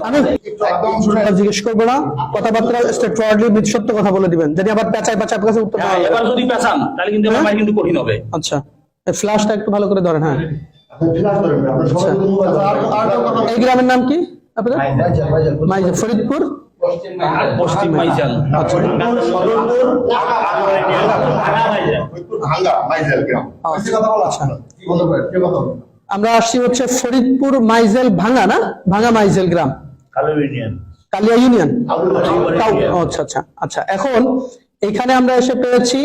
আমি জিজ্ঞেস করবো না, কথাবার্তা স্ট্রেট ফরওয়ার্ডলি সত্য কথা বলে দিবেন। যদি আবার পেঁচায় পেঁচায় আপনার কাছে উত্তর পাওয়া যায়, এবার যদি পেছান তাহলে কিন্তু আমার কিন্তু কঠিন হবে। আচ্ছা, এই ফ্ল্যাশটা একটু ভালো করে ধরেন। হ্যাঁ, এই গ্রামের নাম কি আপনাদের? মাইজেল, ফরিদপুর পশ্চিম মাইজাল। আমরা আসছি হচ্ছে ফরিদপুর মাইজেল ভাঙা, না ভাঙা মাইজেল গ্রাম, কালিয়া ইউনিয়ন। আচ্ছা আচ্ছা আচ্ছা। এখন এখানে আমরা এসে পেয়েছি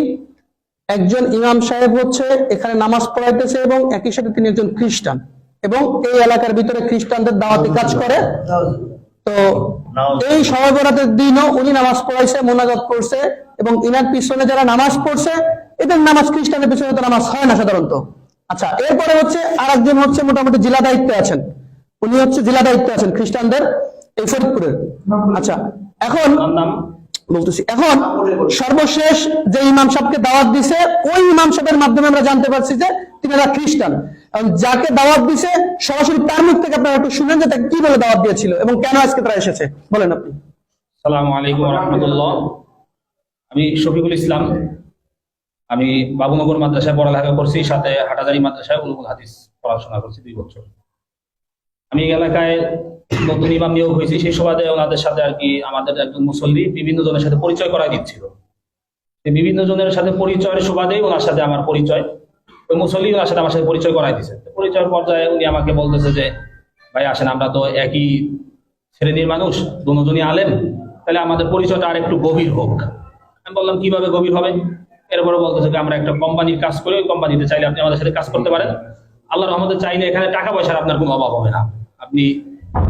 একজন ইমাম সাহেব হচ্ছে এখানে নামাজ পড়াইতেছে এবং একই সাথে তিনি একজন খ্রিস্টান এবং এই এলাকার ভিতরে খ্রিস্টানদের দাওয়াতি কাজ করে। তো এই শবে বরাতের দিনও উনি নামাজ পড়াইছে, মোনাজাত করছে এবং ইনার পিছনে যারা নামাজ পড়ছে এদের নামাজ, খ্রিস্টানের পিছনে তো নামাজ হয় না সাধারণত। আচ্ছা, এরপরে হচ্ছে আরেকজন হচ্ছে মোটামুটি জেলা দায়িত্বে আছেন, উনি হচ্ছে জেলা দায়িত্বে আছেন খ্রিস্টানদের এই ফরিদপুরের। আচ্ছা, এখন বলতেছি, এখন সর্বশেষ যে ইমাম সাহেবকে দাওয়াত দিছে ওই ইমাম সাহেবের মাধ্যমে আমরা জানতে পারছি যে তিনি খ্রিস্টান। যাকে দাওয়াত দিছে সরাসরি তার মুখ থেকে আপনারা একটু শুনেন যে তাকে কি বলে দাওয়াত দিয়েছিল এবং কেন আজকে তারা এসেছে, বলেন আপনি। আসসালামু আলাইকুম ওয়া রাহমাতুল্লাহ। আমি শফিকুল ইসলাম, আমি বাবুনগর মাদ্রাসায় পড়ালেখা করছি, সাথে হাটাজারি মাদ্রাসায় উলুমুল হাদিস পড়াশোনা করছি 2 বছর। আমি এই এলাকায় নতুন ইমাম নিয়োগ হয়েছি, সেই সুবাদে ওনাদের সাথে আর কি আমাদের একজন মুসল্লি বিভিন্ন জনের সাথে পরিচয় করাই দিচ্ছিল। বিভিন্ন জনের সাথে পরিচয়ের সুবাদেই ওনার সাথে আমার পরিচয়, ওই মুসল্লি ওনার সাথে আমার সাথে পরিচয় করাই দিচ্ছে। পরিচয়ের পর্যায়ে উনি আমাকে বলতেছে যে ভাই আসেন, আমরা তো একই শ্রেণীর মানুষ, দুজনই আলেম, তাহলে আমাদের পরিচয়টা আর একটু গভীর হোক। আমি বললাম কিভাবে গভীর হবে? এরপরে বলতেছে যে আমরা একটা কোম্পানির কাজ করি, ওই কোম্পানিতে চাইলে আপনি আমাদের সাথে কাজ করতে পারেন। আল্লাহর রহমতে চাইলে এখানে টাকা পয়সার আপনার কোনো অভাব হবে না। আপনি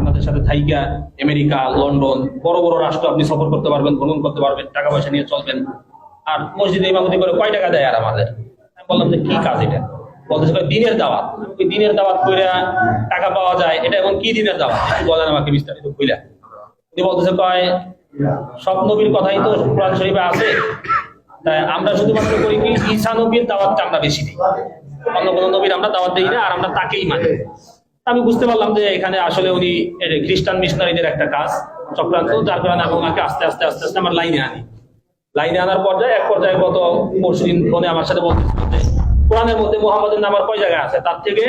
আমাদের সাথে থাইকা আমেরিকা, লন্ডন, বড় বড় রাষ্ট্র আপনি সফর করতে পারবেন, ভ্রমণ করতে পারবেন, টাকা পয়সা নিয়ে চলবেন। আর মসজিদে ইমামতি করে কয় টাকা দেয় আর আমাদের? আমি বললাম যে কি কাজ এটা? বলতেছে দিনের দাওয়াত। ওই দিনের দাওয়াত করে টাকা পাওয়া যায়, এটা এখন কি দিনের দাওয়াত একটু বলেন আমাকে বিস্তারিত কইলা। উনি বলতেছে কয় সব নবীর কথাই তো কোরআন শরীফে আছে, তাই আমরা শুধুমাত্র করি কি ঈসা নবীর দাওয়াতটা আমরা বেশি দিই, অন্য কোনো নবীর আমরা দাওয়াত দিই না, আর আমরা তাকেই মানি। আমি বুঝতে পারলাম যে এখানে আসলে উনি খ্রিস্টান মিশনারিদের একটা কাজ চক্রান্ত, যার কারণে আমি ওনাকে আস্তে আস্তে আস্তে আস্তে আমার লাইনে আনার পর্যায়ে এক পর্যায়ে গত পরশুদিন ফোনে আমার সাথে বলতেছিল যে কোরআনের মধ্যে মুহাম্মাদের নাম আর কয় জায়গায় আছে, তার থেকে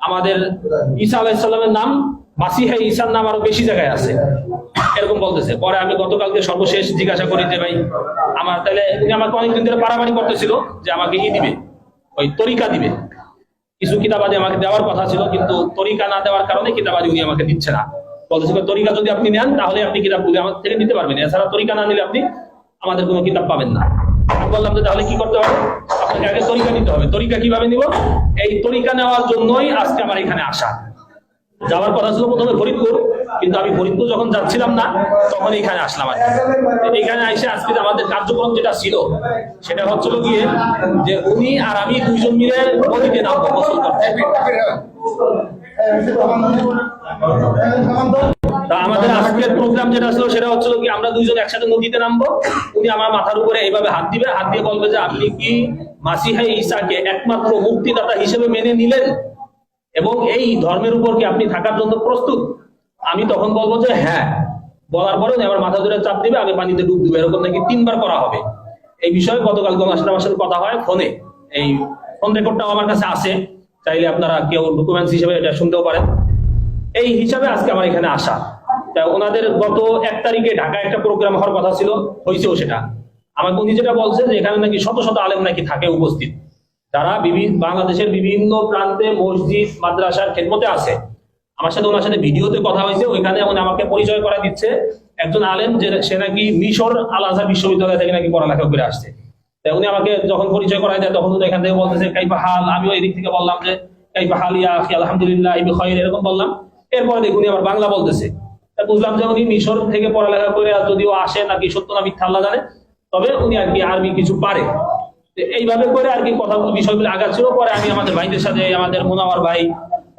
আমাদের ঈসা আলাইহিস সালামের নাম, মাসিহ ঈসার নাম আরো বেশি জায়গায় আছে, এরকম বলতেছে। পরে আমি গতকালকে সর্বশেষ জিজ্ঞাসা করি যে ভাই আমার, তাহলে উনি আমাকে অনেকদিন ধরে পারামারি করতেছিল যে আমাকে দিবে, ওই তরিকা দিবে, কিছু কিতাবাদি আমাকে দেওয়ার কথা ছিল, কিন্তু তরিকা না দেওয়ার কারণে কিতাবাদি উনি আমাকে দিচ্ছে না। বলতেছে তরিকা যদি আপনি নেন তাহলে আপনি কিতাবগুলি আমার থেকে নিতে পারবেন, এছাড়া তরিকা না নিলে আপনি আমাদের কোনো কিতাব পাবেন না। বললাম যে তাহলে কি করতে হবে? আপনাকে আগে তরিকা নিতে হবে। তরিকা কিভাবে নিব? এই তরিকা নেওয়ার জন্যই আজকে আমার এখানে আসা। যাওয়ার কথা ছিল প্রথমে ফরিদপুর, কিন্তু আমি ফরিদপুর যখন যাচ্ছিলাম না তখন এখানে আসলাম। এখানে এসে আজকে আমাদের কার্যক্রম যেটা ছিল সেটা হচ্ছিল গিয়ে যে উনি আর আমি 2 জন মিলে নদীতে নামবো গোসল করতে। আমাদের আজকের প্রোগ্রাম যেটা ছিল সেটা হচ্ছিল কি আমরা 2 জন একসাথে নদীতে নামবো। উনি আমার মাথার উপরে এইভাবে হাত দিবে, হাত দিয়ে বলবে যে আপনি কি মাসিহ ঈসাকে একমাত্র মুক্তিদাতা হিসেবে মেনে নিলেন এবং এই ধর্মের উপর কি আপনি থাকার জন্য প্রস্তুত? আমি তখন বলবো যে হ্যাঁ। বলার পরে আমার মাথা ধরে চাপ দিবে, আমি পানিতে ডুব দিবে, এরকম নাকি 3 বার করা হবে। এই বিষয়ে গতকাল আমার সাথে কথা হয় ফোনে, এই ফোন রেকর্ডটাও আমার কাছে আছে, চাইলে আপনারা কেউ ডকুমেন্টস হিসেবে এটা শুনতেও পারেন। এই হিসাবে আজকে আমার এখানে আসা। তাই ওনাদের গত 1 তারিখে ঢাকায় একটা প্রোগ্রাম হওয়ার কথা ছিল, হয়েছেও সেটা। আমাকে উনি যেটা বলছে যে এখানে নাকি শত শত আলেম নাকি থাকে উপস্থিত, যারা বাংলাদেশের বিভিন্ন প্রান্তে মসজিদ মাদ্রাসার খেদমতে আছে। আমার সাথে ওনার সাথে ভিডিওতে কথা হয়েছে, ওইখানে উনি আমাকে পরিচয় করা দিচ্ছে একজন আলেম, যে সে নাকি মিশর আল আজহার বিশ্ববিদ্যালয় থেকে নাকি পড়ালেখা করে আসছে। তাই উনি আমাকে যখন পরিচয় করাই দেয় তখন উনি এখান থেকে বলতেছে কাইফা হাল। আমিও এই দিক থেকে বললাম যে কাইফা হাল ইয়া আখি, আলহামদুলিল্লাহ বিখাইর, এরকম বললাম। এরপরে দেখুন উনি আবার বাংলা বলতেছে। বুঝলাম যে উনি মিশর থেকে পড়ালেখা করে যদিও আসে নাকি সত্য না মিথ্যা আল্লাহ জানে, তবে উনি আর কি আরবি কিছু পারে। এইভাবে করে আর কি কথাগুলো বিষয়গুলো আগাচ্ছিল। পরে আমি আমাদের ভাইদের সাথে, আমাদের মুনাওয়ার ভাই,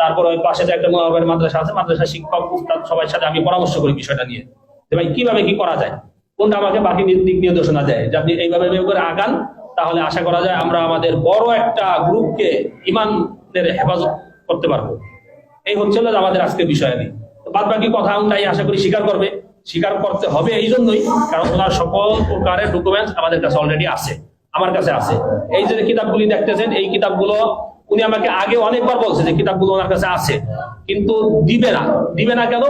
তারপর ওই পাশে যে একটা মুনাওয়ার মাদ্রাসা আছে, মাদ্রাসা শিক্ষক উস্তাদ সবার সাথে আমি পরামর্শ করি বিষয়টা নিয়ে, যে ভাই কিভাবে কি করা যায়, কোনটা আমাকে বাকি দিক নির্দেশনা দেয় যে আপনি এইভাবে করে আগান, তাহলে আশা করা যায় আমরা আমাদের বড় একটা গ্রুপকে ইমানের হেফাজত করতে পারবো। এই হচ্ছিল আমাদের আজকের বিষয় নিয়ে। বাদ বাকি কথা তাই আশা করি স্বীকার করবে, স্বীকার করতে হবে এই জন্যই কারণ ওনার সকল প্রকারের ডকুমেন্টস আমাদের কাছে অলরেডি আছে, আমার কাছে আছে। এই যে কিতাবগুলি দেখতেছেন, এই কিতাবগুলো উনি আমাকে আগে অনেকবার বলছে যে কিতাবগুলো ওনার কাছে আছে, কিন্তু দিবে না কেন?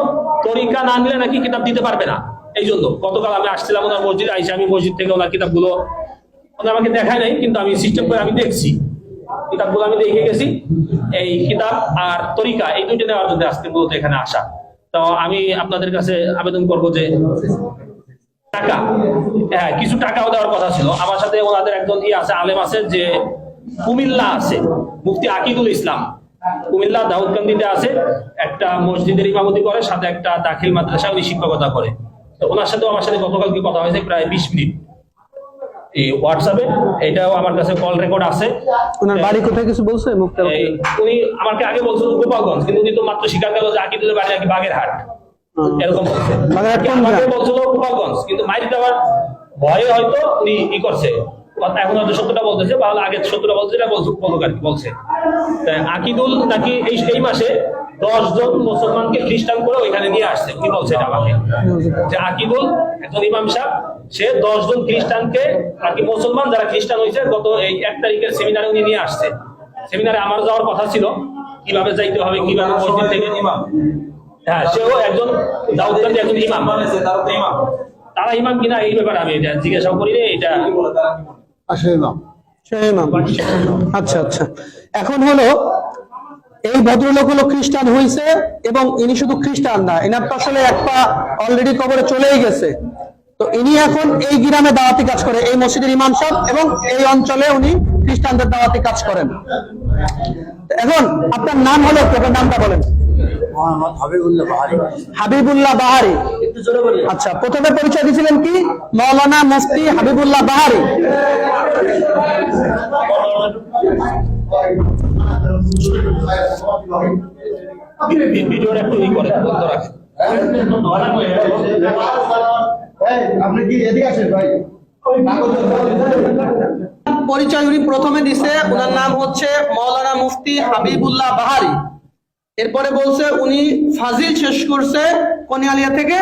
তরিকা না নিলে নাকি কিতাব দিতে পারবে না। এই জন্য গতকাল আমি আসছিলাম ওনার মসজিদে, আইসা আমি মসজিদ থেকে ওনার কিতাবগুলো উনি আমাকে দেখায় নাই, কিন্তু আমি সিস্টেম করে আমি দেখছি কিতাবগুলো, আমি দেখে গেছি। এই কিতাব আর তরিকা এই দুইটা নেওয়ার জন্য আজকে মূলত এখানে আসা। তো আমি আপনাদের কাছে আবেদন করব যে টাকা, হ্যাঁ কিছু টাকাও দেওয়ার কথা ছিল। আমার সাথে ওনাদের একজন আছে, আলেম আছে, যে কুমিল্লা আছে, মুফতি আকিদুল ইসলাম, কুমিল্লা দাউদকান্দিতে আছে, একটা মসজিদের ইমামতি করে, সাথে একটা দাখিল মাদ্রাসা উনি শিক্ষকতা করে। তো ওনার সাথে আমার সাথে গতকাল কি কথা হয়েছে প্রায় 20 মিনিট এই হোয়াটসঅ্যাপে, এটাও আমার কাছে কল রেকর্ড আছে। ওনার বাড়ি কোথায় কিছু বলছে? মুক্তা উনি আমাকে আগে বলছিল গোপালগঞ্জ, কিন্তু উনি তো মাত্র স্বীকার করলো যে আকিদুলের বাড়ি নাকি বাগেরহাট, এরকম বলছে। আমাকে বলছিল গোপালগঞ্জ, কিন্তু মাইর দেওয়ার ভয়ে হয়তো উনি ই করছে, এখন হয়তো সত্যটা বলতেছে, বা আগে সত্যটা বলছে, এটা বলুক আর কি বলছে। আকিদুল নাকি এই মাসে 10 জন মুসলমানকে খ্রিস্টান করে ওইখানে নিয়ে আসছে, উনি বলছে এটা আমাকে, যে আকিদুল একজন ইমাম সাহেব, সে 10 জন খ্রিস্টানকে আর কি মুসলমান যারা খ্রিস্টান হয়েছে গত এই 1 তারিখের সেমিনারে উনি নিয়ে আসছে। সেমিনারে আমার যাওয়ার কথা ছিল, কিভাবে যাইতে হবে, কিভাবে মসজিদ থেকে ইমাম, হ্যাঁ সেও একজন দাউদকান্দি একজন ইমাম, তারা ইমাম কিনা এই ব্যাপারে আমি এটা জিজ্ঞাসা করি রে, এটা আচ্ছা আচ্ছা। এখন হলো এই ভদ্রলোক হলো খ্রিস্টান হয়েছে, এবং ইনি শুধু খ্রিস্টান না, এনার তো আসলে এক পা অলরেডি কবরে চলেই গেছে। তো ইনি এখন এই গ্রামে দাওয়াতি কাজ করে, এই মসজিদের ইমাম সাহেব, এবং এই অঞ্চলে উনি খ্রিস্টানদের দাওয়াতি কাজ করেন। এখন আপনার নাম হলো, আপনার নামটা বলেন। হাবিবুল্লাহ বাহারি। আচ্ছা, প্রথমে পরিচয় দিয়েছিলেন কি? মাওলানা মুফতি হাবিবুল্লাহ বাহারি। ভিডিওটা একটু ই করে বন্ধ রাখেন। আপনি কি এদিকে আসেন ভাই? পরিচয় উনি প্রথমে দিছে, ওনার নাম হচ্ছে মাওলানা মুফতি হাবিবুল্লাহ বাহারি। এরপরে বলছে উনি ফাজিল শেষ করছে কোনিয়ালিয়া থেকে,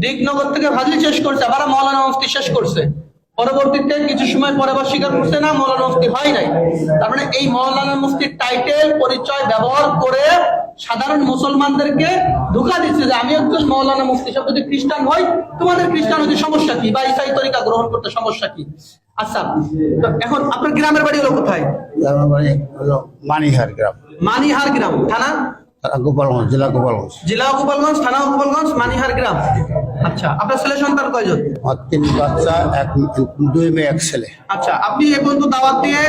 দিগনগর থেকে ফাজিল শেষ করছে, আবার মাওলানা মুফতি শেষ করছে। পরবর্তীতে কিছু সময় পরে আবার স্বীকার করছে না মাওলানা মুফতি হয় নাই। তার মানে এই মাওলানা মুফতির টাইটেল পরিচয় ব্যবহার করে সাধারণ মুসলমানদেরকে ধোঁকা দিচ্ছে যে আমি একজন মাওলানা মুফতি সব যদি খ্রিস্টান হই, তোমাদের খ্রিস্টান হতে সমস্যা কি, বা ইসাই তরিকা গ্রহণ করতে সমস্যা কি? আচ্ছা, তো এখন আপনার গ্রামের বাড়ি হলো কোথায়? মানিহার গ্রাম। মানিহার গ্রাম, থানা গোপালগঞ্জ, জেলা গোপালগঞ্জ। জেলা গোপালগঞ্জ, থানা গোপালগঞ্জ, মানিহার গ্রাম। আচ্ছা, আপনার ছেলে সন্তান কয়জন? 3 বাচ্চা, 2 মেয়ে 1 ছেলে। আচ্ছা, আপনি এ পর্যন্ত দাওয়াত দিয়ে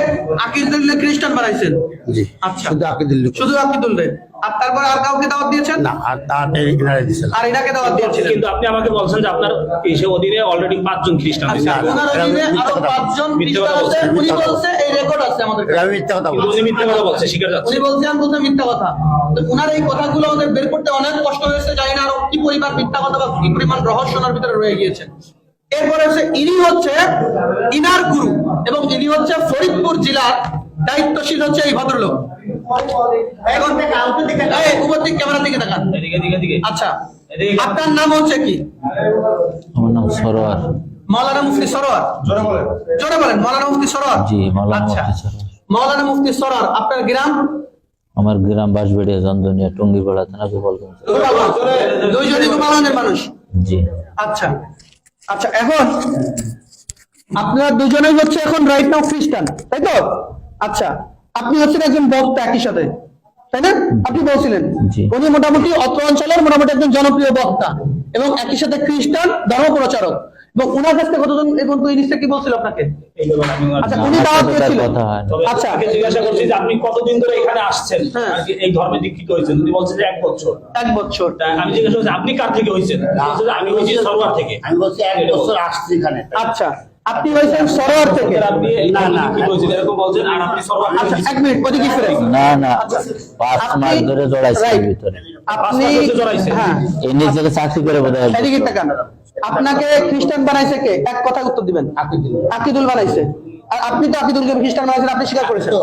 আকিদুল্লাহ খ্রিস্টান বানাইছেন? জি। আচ্ছা, শুধু আকিদুল্লাহ। শুধু আকিদুল্লাহ। আর তারপরে আর কাউকে দাওয়াত দিয়েছেন? না, আর তাতে ইনারে দিয়েছেন। আর এটাকে দাওয়াত দিয়েছিলেন? কিন্তু আপনি আমাকে বলছেন যে আপনার এই অধীনে অলরেডি 5 জন খ্রিস্টান আছে। আচ্ছা, ওনার অধীনে আরো 5 জন খ্রিস্টান আছে, উনি বলছে এই রেকর্ড আছে আমাদের কাছে। আমি মিথ্যা কথা কিন্তু বলছি। উনি মিথ্যা কথা বলছে, স্বীকার যাচ্ছে। উনি বলছেন বলতে মিথ্যা কথা। তো ওনার এই কথাগুলো আমাদের বের করতে অনেক কষ্ট হয়েছে, জানি না আরো কি পরিমাণ মিথ্যা কথা বা কি পরিমাণ রহস্য ওনার ভিতরে রয়ে গিয়েছে। এরপরে হচ্ছে ইনি হচ্ছে ইনার গুরু, এবং ইনি হচ্ছে ফরিদপুর জেলার দায়িত্বশীল হচ্ছে এই ভদ্রলোক। এখন উপর দিক ক্যামেরার দিকে তাকান। এদিকে। আচ্ছা, আপনার নাম হচ্ছে কি? আমার নাম সরোয়ার। মাওলানা মুফতি সরোয়ার। জোরে বলেন, মাওলানা মুফতি সরোয়ার। জি, মাওলানা আচ্ছা, মুফতি সরোয়ার। মাওলানা মুফতি সরোয়ার। আপনার গ্রাম? আমার গ্রাম বাঁশবেড়িয়া, চন্দনিয়া, টঙ্গিপাড়া থানা, গোপালগঞ্জ। দুইজনই গোপালগঞ্জের মানুষ? জি। আচ্ছা আচ্ছা, এখন আপনারা দুজনেই হচ্ছে এখন রাইট নাও খ্রিস্টান, তাই তো? আচ্ছা, আপনি হচ্ছেন একজন বক্তা একই সাথে, তাই না? আপনি বলছিলেন জি। উনি মোটামুটি অত্র অঞ্চলের মোটামুটি একজন জনপ্রিয় বক্তা, এবং একই সাথে খ্রিস্টান ধর্ম প্রচারক। এবং উনার কাছ থেকে কতজন এবং তুই নিশ্চয় কি বলছিল আপনাকে? আচ্ছা, উনি দাওয়াত দিয়েছিলেন। আচ্ছা, আমি জিজ্ঞাসা করছি যে আপনি কতদিন ধরে এখানে আসছেন, আর কি এই ধর্মে দীক্ষিত হয়েছেন? উনি বলছেন যে 1 বছর। 1 বছর। আমি জিজ্ঞাসা করছি আপনি কার থেকে হয়েছেন? বলছে যে আমি হয়েছি সরোয়ার থেকে। আমি বলছি 1 বছর আসছি এখানে। আচ্ছা, আপনি হয়েছেন সরোয়ার থেকে? আপনি কি হয়েছেন এরকম বলছেন, আর আপনি সরোয়ার থেকে? আচ্ছা, 1 মিনিট ওদিকে ফিরে। না, 5 মাস ধরে জড়াইছে এর ভিতরে। আপনি হ্যাঁ, এই নিজেকে চাকরি করে বোধহয়। এদিকে তাকান। আপনাকে খ্রিস্টান বানাইছে কে? এক কথা উত্তর দিবেন। আকিদুল বানাইছে। আর আপনি তো আকিদুল করিম খ্রিস্টান মাইজেল আপনি স্বীকার করেছেন,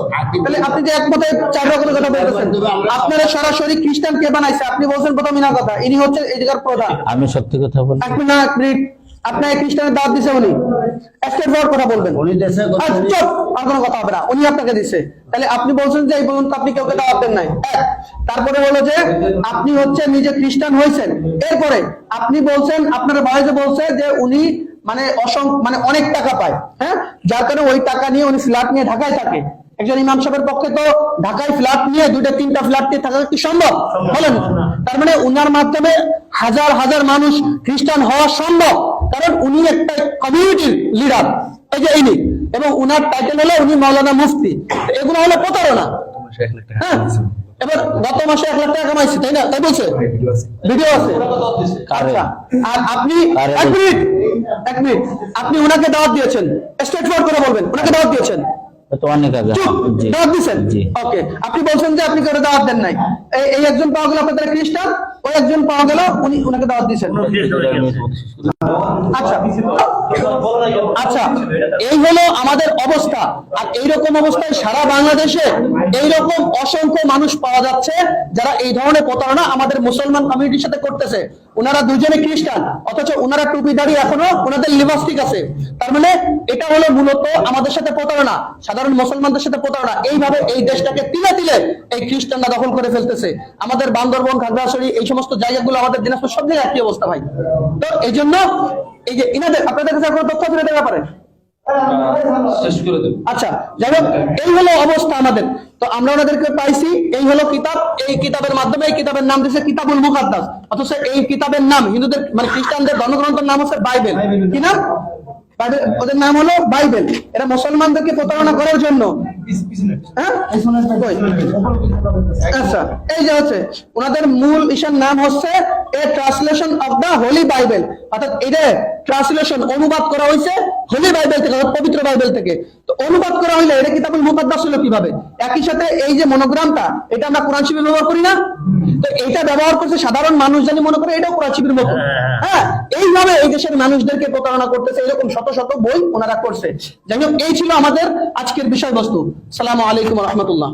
তাহলে আপনি যে একমতে 4 রকমের কথা বলতেছেন। আপনারা সরাসরি খ্রিস্টান কে বানাইছে আপনি বলছেন প্রথম মিনা কথা, ইনি হচ্ছে এই জায়গার প্রধান। আমি সত্যি কথা বলি। এক মিনিট, আপনার খ্রিস্টানের দাওয়াত দিছে উনি, স্টেট ফরওয়ার্ড কথা বলবেন। উনি দেশে চুপ, আর কোনো কথা হবে না, উনি আপনাকে দিছে, তাহলে আপনি বলছেন যে এই পর্যন্ত আপনি কাউকে দাওয়াত দেন নাই। তারপরে হলো যে আপনি হচ্ছে নিজে খ্রিস্টান হয়েছেন, এরপরে আপনি বলছেন আপনার ভাই যে বলছে যে উনি মানে মানে অনেক টাকা পায়, হ্যাঁ, যার কারণে ওই টাকা নিয়ে উনি ফ্ল্যাট নিয়ে ঢাকায় থাকে। একজন ইমাম সাহেবের পক্ষে তো ঢাকায় ফ্ল্যাট নিয়ে 2-3টা ফ্ল্যাট নিয়ে থাকা কি সম্ভব? বলেন। তার মানে উনার মাধ্যমে হাজার হাজার মানুষ খ্রিস্টান হওয়া সম্ভব, কারণ উনি একটা কমিউনিটির লিডার, এই যে ইনি, এবং উনার টাইটেল হলো উনি মাওলানা মুফতি। এগুলো হলো প্রতারণা। হ্যাঁ, এবার গত মাসে 1 লাখ টাকা কামাইছে, তাই না? তাই বলছে, ভিডিও আছে। আচ্ছা, আর আপনি এক মিনিট আপনি উনাকে দাওয়াত দিয়েছেন, স্ট্রেট ফরওয়ার্ড করে বলবেন, উনাকে দাওয়াত দিয়েছেন? তো অনেক আগে। জি দাওয়াত দিয়েছেন? জি। ওকে, আপনি বলছেন যে আপনি কারো দাওয়াত দেন নাই। এই একজন পাওয়া গেল আপনাদের খ্রিস্টান, ওই একজন পাওয়া গেল উনি উনাকে দাওয়াত দিয়েছেন। আচ্ছা আচ্ছা, এই হলো আমাদের অবস্থা। আর এইরকম অবস্থায় সারা বাংলাদেশে এইরকম অসংখ্য মানুষ পাওয়া যাচ্ছে যারা এই ধরনের প্রতারণা আমাদের মুসলমান কমিউনিটির সাথে করতেছে। ওনারা দুজনে খ্রিস্টান, অথচ ওনারা টুপি দাঁড়িয়ে এখনো ওনাদের লিপস্টিক আছে। তার মানে এটা হলো মূলত আমাদের সাথে প্রতারণা, সাধারণ মুসলমানদের সাথে প্রতারণা। এইভাবে এই দেশটাকে তিলে তিলে এই খ্রিস্টানরা দখল করে ফেলতেছে। আমাদের বান্দরবন, খাগড়াছড়ি, এই সমস্ত জায়গাগুলো, আমাদের দিনাজপুর, সব জায়গায় একই অবস্থা ভাই। তো এই জন্য এই যে ইনাদের, আপনাদের কাছে কোনো তথ্য দিতে ব্যাপারে? আচ্ছা, যাই হোক, এই হলো অবস্থা আমাদের। তো আমরা ওনাদেরকে পাইছি, এই হলো কিতাব, এই কিতাবের মাধ্যমে, এই কিতাবের নাম দিয়েছে কিতাবুল মুকাদ্দাস, অথচ এই কিতাবের নাম হিন্দুদের মানে খ্রিস্টানদের ধর্মগ্রন্থের নাম হচ্ছে বাইবেল। কি নাম? ওদের নাম হলো বাইবেল। এরা মুসলমানদেরকে প্রতারণা করার জন্য, হ্যাঁ, আচ্ছা, এই যে হচ্ছে ওনাদের মূল ইসার নাম হচ্ছে a translation of the Holy Bible, অর্থাৎ এটা ট্রান্সলেশন, অনুবাদ করা হয়েছে হোলি বাইবেল থেকে, পবিত্র বাইবেল থেকে। তো অনুবাদ করা হইলে এটা কিতাবুল মুকাদ্দাস হলো কিভাবে? একই সাথে এই যে মনোগ্রামটা, এটা আমরা কোরআন শরীফে ব্যবহার করি না? তো এটা ব্যবহার করছে সাধারণ মানুষ, জানি মনে করে এটাও কোরআন শরীফের মতো। হ্যাঁ, এইভাবে এই দেশের মানুষদেরকে প্রতারণা করতেছে, এরকম শত শত বই ওনারা করছে। যাই হোক, এই ছিল আমাদের আজকের বিষয়বস্তু। আসসালামু আলাইকুম ওয়া রাহমাতুল্লাহ।